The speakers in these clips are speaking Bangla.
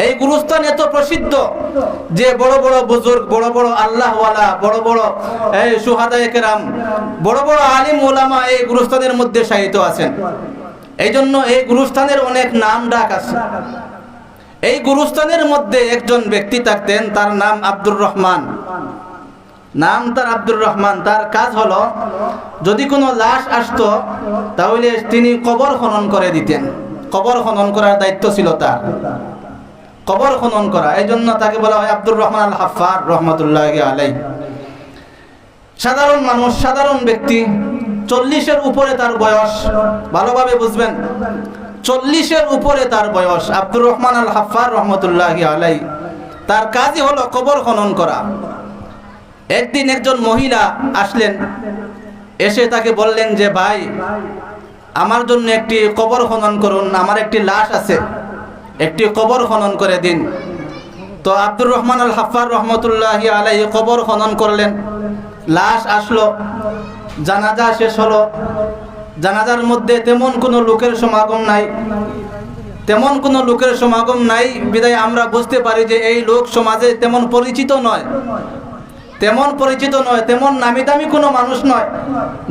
এই গুরুস্থান এত প্রসিদ্ধ যে বড় বড় বুজুর্গ, বড় বড় আল্লাহওয়ালা, বড় বড় এই সুহাদায়ে কেরাম, বড় বড় আলিম ওলামা এই গুরুস্থানের মধ্যে শায়িত আছেন। এই জন্য এই গুরুস্থানের অনেক নাম ডাক আছে। এই গুরুস্থানের মধ্যে একজন ব্যক্তি থাকতেন, তার নাম আব্দুর রহমান। নাম তার আব্দুর রহমান। তার কাজ হলো, যদি কোনো লাশ আসতো তাহলে তিনি কবর খনন করে দিতেন। কবর খনন করার দায়িত্ব ছিল তার, কবর খনন করা। এই জন্য তাকে বলা হয় আব্দুর রহমান আল হাফফার রহমতুল্লাহি আলাইহি। সাধারণ মানুষ, সাধারণ ব্যক্তি, 40-এর উপরে তার বয়স। ভালোভাবে বুঝবেন, 40-এর উপরে তার বয়স। আব্দুর রহমান আল হাফফার রহমতুল্লাহি আলাইহি। তার কাজই হলো কবর খনন করা। একদিন একজন মহিলা আসলেন, এসে তাকে বললেন যে, ভাই, আমার জন্য একটি কবর খনন করুন, আমার একটি লাশ আছে, একটি কবর খনন করে দিন। তো আব্দুর রহমান আল হাফফার রহমতুল্লাহি আলাইহি কবর খনন করলেন। লাশ আসলো, জানাজা শেষ হলো। জানাজার মধ্যে তেমন কোনো লোকের সমাগম নাই, তেমন কোনো লোকের সমাগম নাই বিধায় আমরা বুঝতে পারি যে এই লোক সমাজে তেমন পরিচিত নয়, তেমন পরিচিত নয়, তেমন নামি দামি কোনো মানুষ নয়।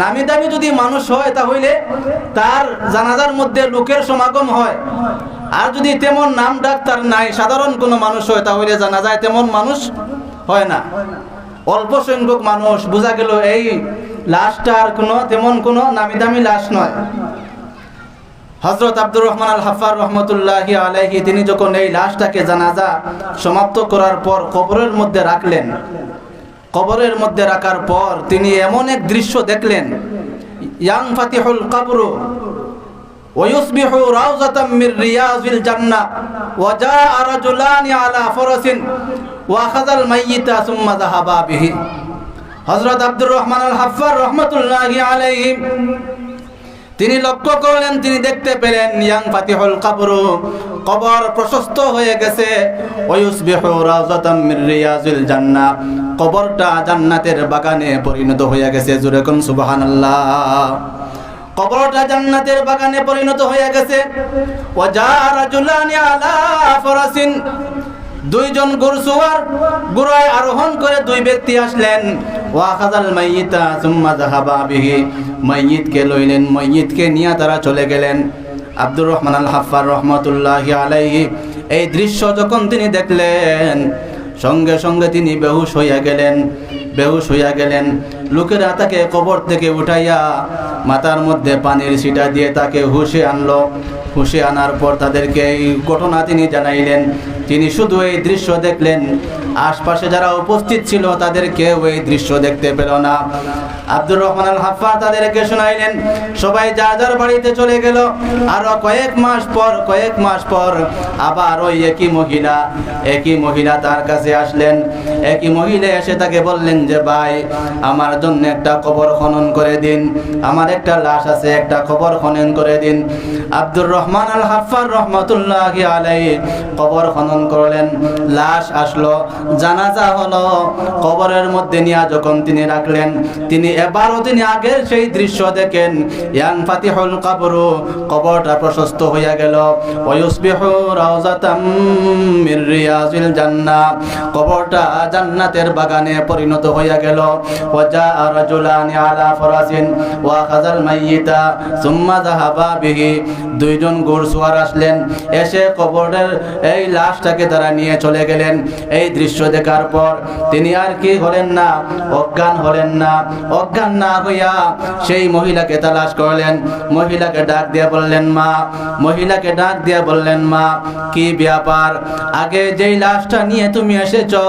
নামি দামি যদি মানুষ হয় তাহলে তার জানাজার মধ্যে লোকের সমাগম হয়। আর যদি তেমন নাম ডাক তার নাই, সাধারণ কোনো মানুষ হয়, তাহলে জানাজায় তেমন মানুষ হয় না। অল্প সংখ্যক মানুষ, বোঝা গেল এই লাশটার কোনো তেমন কোনো নামি দামি লাশ নয়। হযরত আব্দুর রহমান আল হাফফার রহমতুল্লাহি আলাইহি তিনি যখন এই লাশটাকে জানাজা সমাপ্ত করার পর কবরের মধ্যে রাখলেন, কবরের মধ্যে রাখার পর তিনি এমন এক দৃশ্য দেখলেন, ইয়াং ফাতিহুল কবরু ওয়া ইউসবিহু রাউযাতাম মির রিয়াজিল জান্নাহ ওয়া জাআ রাজুলানি আলা ফারাসিন ওয়া আখাযাল মাইয়িতা সুম্মা যাহাবা বিহি। হযরত আব্দুর রহমান আল হাফফার রহমাতুল্লাহি আলাইহি তিনি লক্ষ্য করলেন, তিনি দেখতে পেলেন ইয়াং ফাতিহুল কবরু, কবর প্রশস্ত হয়ে গেছে। ওয়া ইউসবিহু রাউযাতাম মির রিয়াজিল জান্নাহ, কবরটা জান্নাতের বাগানে পরিণত হয়ে গেছে। জোরে কোন সুবহানাল্লাহ। কবরটা জান্নাতের বাগানে পরিণত হয়ে গেছে। ওয়া জাআ রাজুলানি আলা ফারাসিন, দুইজন ঘোড়সওয়ার ঘোড়ায় আরোহণ করে দুই ব্যক্তি আসলেন। ওয়া আখাযাল মাইয়িতা সুম্মা যাহাবা বিহি, মাইয়িতকে লইলেন, মাইয়িতকে নিয়ে তারা চলে গেলেন। আব্দুর রহমান আল হাফফার রহমাতুল্লাহি আলাইহি এই দৃশ্য যখন তিনি দেখলেন, সঙ্গে সঙ্গে তিনি বেহুশ হইয়া গেলেন, বেহুশ হইয়া গেলেন। লোকেরা তাকে কবর থেকে উঠাইয়া মাথার মধ্যে পানির ছিটা দিয়ে তাকে হুশে আনলো। হুশে আনার পর তাদেরকে এই ঘটনা তিনি জানাইলেন। তিনি শুধু এই দৃশ্য দেখলেন, আশপাশে যারা উপস্থিত ছিল তাদের কেউ এই দৃশ্য দেখতে পেল না। আব্দুর রহমান আল হাফফা তাদেরকে শোনাইলেন, সবাই যার যার বাড়িতে চলে গেল। আরো কয়েক মাস পর আবার ওই একই মহিলা তার কাছে আসলেন। একই মহিলা এসে তাকে বললেন যে, ভাই, আমার জন্য একটা কবর খনন করে দিন, আমার একটা লাশ আছে, একটা কবর খনন করে দিন। আব্দুর রহমান আল হাফফার রহমাতুল্লাহি আলাইহি কবর খনন করলেন। লাশ আসলো, জানাজা হলো। কবরের মধ্যে নিয়ে যখন তিনি রাখলেন, তিনি এবারও তিনি আগের সেই দৃশ্য দেখেন, ইয়াং ফাতিহুল কবরু, কবরটা প্রশস্ত হইয়া গেল। ওয়া ইউসবিহু রাউযাতাম মির রিয়াজিল জান্নাহ, কবরটা জান্নাতের বাগানে পরিণত হইয়া গেল। ওয়া জাআ রাজুলানি আলা ফারাসিন ওয়া আখাযাল মাইয়িতা সুম্মা যাহাবা বিহি, দুইজন ঘোড়সওয়ার আসলেন, এসে কবরের এই লাশটাকে তারা নিয়ে চলে গেলেন। এই দৃশ্য দেখার পর তিনি আর কি হলেন না, অজ্ঞান হলেন না। অজ্ঞান না হইয়া সেই মহিলাকে তালাশ করলেন। মহিলাকে ডাক দিয়ে বললেন, মা, মহিলাকে ডাক দিয়ে বললেন, মা, কি ব্যাপার? আগে যেই লাশটা নিয়ে তুমি এসেছো,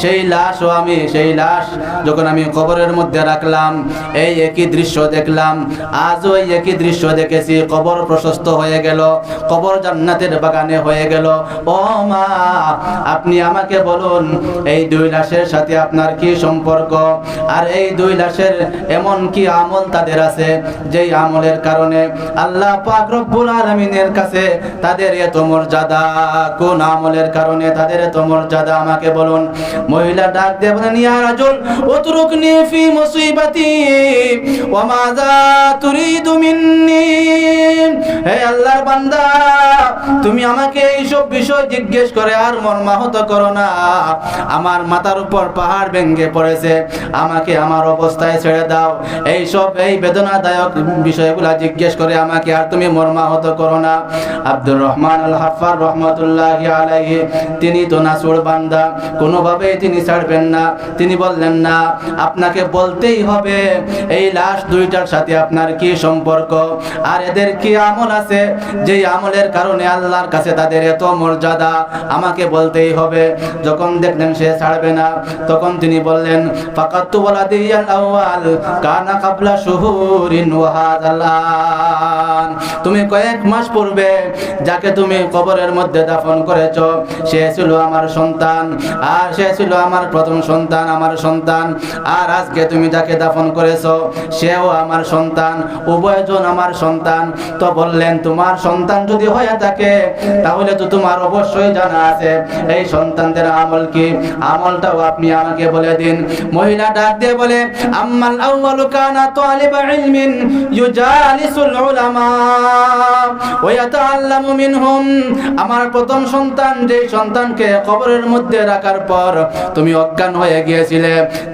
সেই লাশও আমি, সেই লাশ যখন আমি কবরের মধ্যে রাখলাম, এই একই দৃশ্য দেখলাম। আজও এই একই দৃশ্য দেখেছি, কবর প্রশস্ত হয়ে গেল, কবর জান্নাতের বাগানে হয়ে গেল। ও মা, আপনি আমাকে বলুন, এই দুই লাশের সাথে আপনার কি সম্পর্ক? আর এই দুই লাশের এমন কি আমল তাদের আছে যেই আমলের কারণে আল্লাহ পাক রব্বুল আলামিনের কাছে তাদের এত মর্যাদা? কোন আমলের কারণে তাদের এত মর্যাদা আমাকে বলুন। মহিলা ডাক দিয়ে বলেন, ইয়া রাজুল উতরুকনি ফি মুসিবাতি ওয়া মাযা তুরিদু মিন্নি, হে আল্লাহর বান্দা, তুমি আমাকে এইসব বিষয় জিজ্ঞেস করে আর মর্মাহত করো না। আমার মাথার উপর পাহাড় ভেঙে পড়েছে, আমাকে আমার অবস্থায় ছেড়ে দাও। এই বেদনাদায়ক বিষয়গুলা জিজ্ঞেস করে আমাকে আর তুমি মর্মাহত করো না। আব্দুর রহমান আল হাফফার রহমাতুল্লাহি আলাইহি, তিনি তো নাসুর বান্দা, কোনোভাবেই তিনি ছাড়বেন না। তিনি বললেন, না, আপনাকে বলতেই হবে এই লাশ দুইটার সাথে আপনার কি সম্পর্ক, আর এদের কি আমল আছে যেই আমলের কারণে আল্লাহর কাছে তাদের এত মর্যাদা, আমাকে বলতেই হবে। যখন দেখলেন সে ছাড়বে না, তখন তিনি বললেন, ফাকাতু ওয়ালাদিয়াল আউয়াল কানা ক্বাবলা শুহুরিন ওয়া হাযাল আন, তুমি কয়েক মাস পূর্বে যাকে তুমি কবরের মধ্যে দাফন করেছো সে ছিল আমার সন্তান, আর সে ছিল আমার প্রথম সন্তান, আমার সন্তান। আর আজকে তুমি যাকে দাফন করেছো সেও আমার সন্তান, উভয়জন আমার সন্তান। তো বললেন, তোমার সন্তান যদি হয়ে থাকে তাহলে তো তোমার অবশ্যই জানা আছে এই সন্তানদের আমল কি, আমলটাও আপনি আমাকে বলে দিন। মহিলা ডাক দিয়ে বলে, আম্মাল আউয়ালু কানা তালিবা ইলমিন ইউজালিসুল উলামা ওয়া ইয়াতাআল্লামু মিনহুম, আমার প্রথম সন্তান, যে সন্তানকে কবরের মধ্যে রাখার পর তুমি অজ্ঞান হয়ে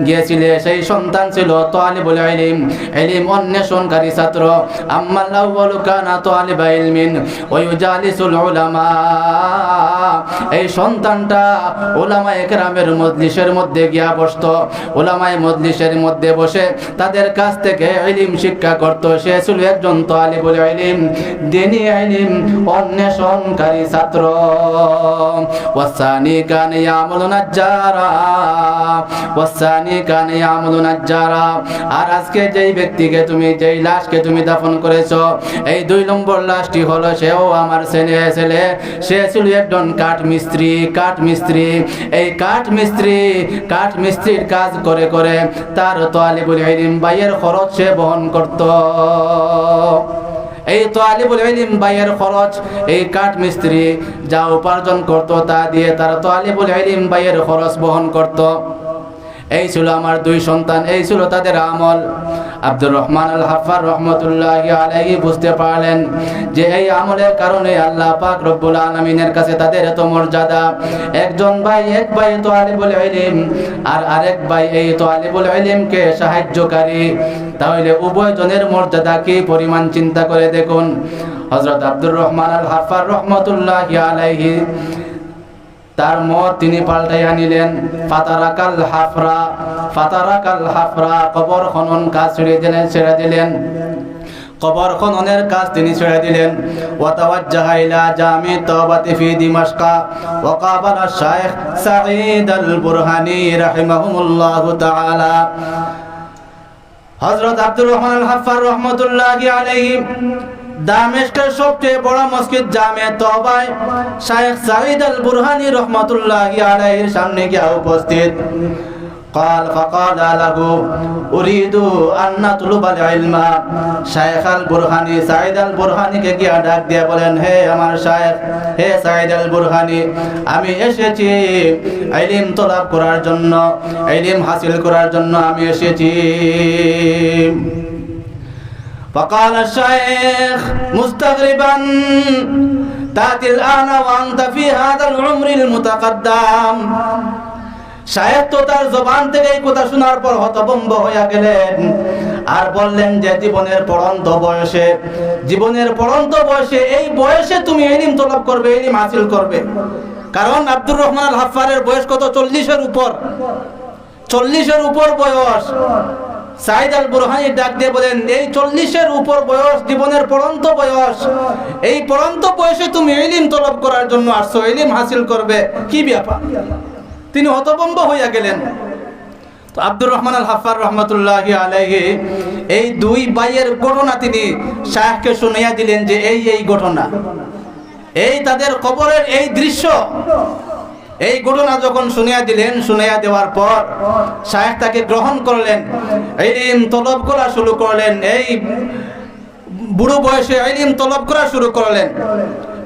গিয়েছিলে সেই সন্তান ছিল তালিবুল ইলম, ইলম অন্বেষণকারী ছাত্র। আম্মাল আউয়ালু কানা তালিবা ইলমিন ওয়া ইউজালিসুল উলামা, এই সন্তানটা উলামায়ে কেরামের মজলিসের মধ্যে গিয়া বসতো, উলামায়ে মজলিসের মধ্যে বসে তাদের কাছ থেকে ইলম শিক্ষা করত। সে ছিল একজন তালিবুল ইলম, দ্বীনি ইলম অন্বেষণকারী ছাত্র। ওয়াসানি কানা ইয়ামুলু নাজ্জারা, ওয়াসানি কানা ইয়ামুলু নাজ্জারা, আর আজকে যেই ব্যক্তিকে তুমি, যেই লাশকে তুমি দাফন করেছো, এই 2 নম্বর লাশটি হলো সেও আমার ছেলে। সে ছিল একজন কাঠমিস্ত্রি। এই কাঠমিস্ত্রির কাজ করে করে তার তালিবুল ইলম ভাইয়ের খরচ সে বহন করত। এই তালিবুল ইলম ভাইয়ের খরচ, এই কাঠমিস্ত্রি যা উপার্জন করত তা দিয়ে তার তালিবুল ইলম ভাইয়ের খরচ বহন করত। এই ছিল আমার 2 সন্তান, এই ছিল তাদের আমল। আব্দুর রহমান আল হাফফার রহমাতুল্লাহি আলাইহি বুঝতে পারলেন যে এই আমলের কারণে আল্লাহ পাক রব্বুল আলামিনের কাছে তাদের এত মর্যাদা। একজন ভাই, এক ভাই তালিবুল ইলম, আর আরেক ভাই এই তালিবুল ইলমকে সাহায্যকারী, তাহলে উভয়জনের মর্যাদা কি পরিমাণ চিন্তা করে দেখুন। হযরত আব্দুর রহমান আল হাফফার রহমাতুল্লাহি আলাইহি তার মত তিনি পাল্টাইয়া নিলেন। ফাতারাকাল হাফরা, কবর খনন কাজ ছেড়ে দিলেন, কবর খননের কাজ তিনি ছেড়ে দিলেন। ওয়া তাওয়াজ্জাহা ইলা জামি তাওবাতি ফি দিমাশকা ওয়া কাবালা শাইখ সাঈদ আল বুরহানি রাহিমাহুল্লাহু তাআলা। হযরত আব্দুর রহমান আল হাফফার রহমাতুল্লাহি আলাইহি দামেস্কের সবচেয়ে বড় মসজিদ জামে তওবায় শাইখ সাঈদ আল বুরহানি রহমাতুল্লাহি আলাইহির সামনে গিয়ে উপস্থিত। فقال له أريد أن نطلب العلم। শাইখ আল বুরহানি সাঈদ আল বুরহানিকে গিয়ে ডাক দিয়ে বলেন, হে আমার শাইখ, হে সাঈদ আল বুরহানি, আমি এসেছি ইলম তলব করার জন্য, ইলম হাসিল করার জন্য আমি এসেছি। فقال الشيخ مستغربا تأتي الآن وأنت في هذا العمر المتقدم। শায়েখ তো তার জবান থেকে এই কথা শোনার পর হতভম্ব হয়ে গেলেন, আর বললেন যে জীবনের পড়ন্ত বয়সে এই বয়সে তুমি ইলম তলব করবে, ইলম হাসিল করবে। কারণ আব্দুর রহমান আল হাফফারের বয়স কত? 40-এর উপর বয়স। সাঈদ আল বুরহানি ডাক দিয়ে বলেন, এই 40-এর উপর বয়স, জীবনের পড়ন্ত বয়স, এই পড়ন্ত বয়সে তুমি ইলম তলব করার জন্য আসছো, ইলম হাসিল করবে, কি ব্যাপার? তিনি হতভম্ব হইয়া গেলেন। তো আব্দুর রহমান আল হাফফার রহমাতুল্লাহি আলাইহি এই 2 ভাইয়ের ঘটনা তিনি শাইখকে শুনাইয়া দিলেন যে এই ঘটনা, এই তাদের কবরের এই দৃশ্য, এই ঘটনা যখন শুনিয়া দেওয়ার পর শাইখ তাকে গ্রহণ করলেন, ইলম তলব করা শুরু করলেন। এই বুড়ো বয়সে ইলম তলব করা শুরু করলেন।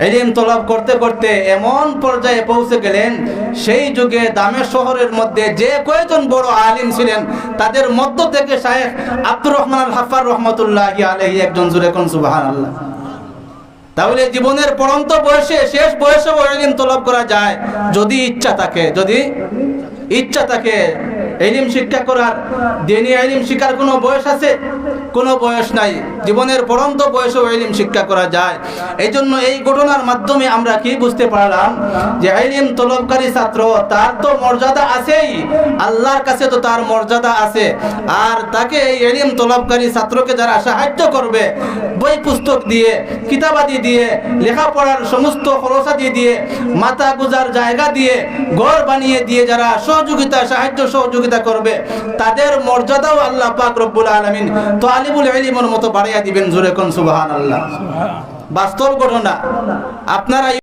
ইলম তলব করতে করতে এমন পর্যায়ে পৌঁছে গেলেন, সেই যুগে দামেস্ক শহরের মধ্যে যে কয়েকজন বড় আলিম ছিলেন তাদের মধ্য থেকে শাইখ আব্দুর রহমান আল হাফফার রহমাতুল্লাহি আলাইহি একজন। জোরে কোন সুবহানাল্লাহ। তাহলে জীবনের পরন্ত বয়সে শেষ বয়সেও ইলম তলব করা যায় যদি ইচ্ছা থাকে, যদি ইচ্ছা থাকে। ইলম শিক্ষা করার, দ্বীনি ইলম শিক্ষার কোনো বয়স আছে? কোনো বয়স নাই। জীবনের পরন্ত বয়সেও ইলম শিক্ষা করা যায়। এই জন্য এই ঘটনার মাধ্যমে আমরা কি বুঝতে পারলাম যে ইলম তলবকারী ছাত্র তার তো মর্যাদা আছেই, আল্লাহর কাছে তো তার মর্যাদা আছে। আর তাকে এই ইলম তলবকারী ছাত্রকে যারা সাহায্য করবে বই পুস্তক দিয়ে, কিতাবাদি দিয়ে, লেখাপড়ার সমস্ত খরচাদি দিয়ে, মাথা গুজার জায়গা দিয়ে, ঘর বানিয়ে দিয়ে যারা সহযোগিতা, সাহায্য সহযোগিতা করবে তাদের মর্যাদাও আল্লাহ পাক রব্বুল আলামিন তালিবুল ইলমের মতো বাড়াইয়া দিবেন। জোরে কোন সুবহানাল্লাহ। বাস্তব ঘটনা। আপনারা